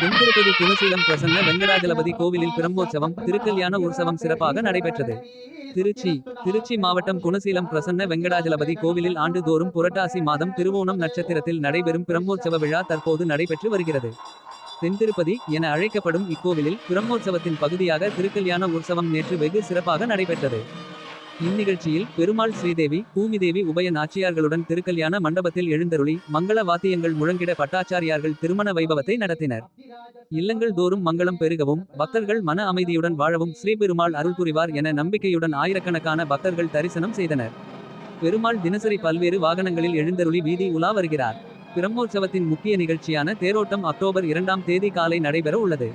தென்திருப்பதி குணசீலம் பிரசன்ன வெங்கடாஜலபதி கோவிலில் பிரம்மோற்சவம் திருக்கல்யாண உற்சவம் சிறப்பாக நடைபெற்றது. திருச்சி திருச்சி மாவட்டம் குணசீலம் பிரசன்ன வெங்கடாஜலபதி கோவிலில் ஆண்டுதோறும் புரட்டாசி மாதம் திருவோணம் நட்சத்திரத்தில் நடைபெறும் பிரம்மோற்சவ விழா தற்போது நடைபெற்று வருகிறது. தென்திருப்பதி என அழைக்கப்படும் இக்கோவிலில் பிரம்மோற்சவத்தின் பகுதியாக திருக்கல்யாண உற்சவம் நேற்று வெகு சிறப்பாக நடைபெற்றது. இந்நிகழ்ச்சியில் பெருமாள் ஸ்ரீதேவி பூமிதேவி உபய நாச்சியார்களுடன் திருக்கல்யாண மண்டபத்தில் எழுந்தருளி மங்கள வாத்தியங்கள் முழங்கிட பட்டாச்சாரியார்கள் திருமண வைபவத்தை நடத்தினர். இல்லங்கள் தோறும் மங்களம் பெருகவும் பக்தர்கள் மன அமைதியுடன் வாழவும் ஸ்ரீபெருமாள் அருள் புரிவார் என நம்பிக்கையுடன் ஆயிரக்கணக்கான பக்தர்கள் தரிசனம் செய்தனர். பெருமாள் தினசரி பல்வேறு வாகனங்களில் எழுந்தருளி வீதி உலா வருகிறார். பிரம்மோற்சவத்தின் முக்கிய நிகழ்ச்சியான தேரோட்டம் அக்டோபர் 2ஆம் தேதி காலை நடைபெற உள்ளது.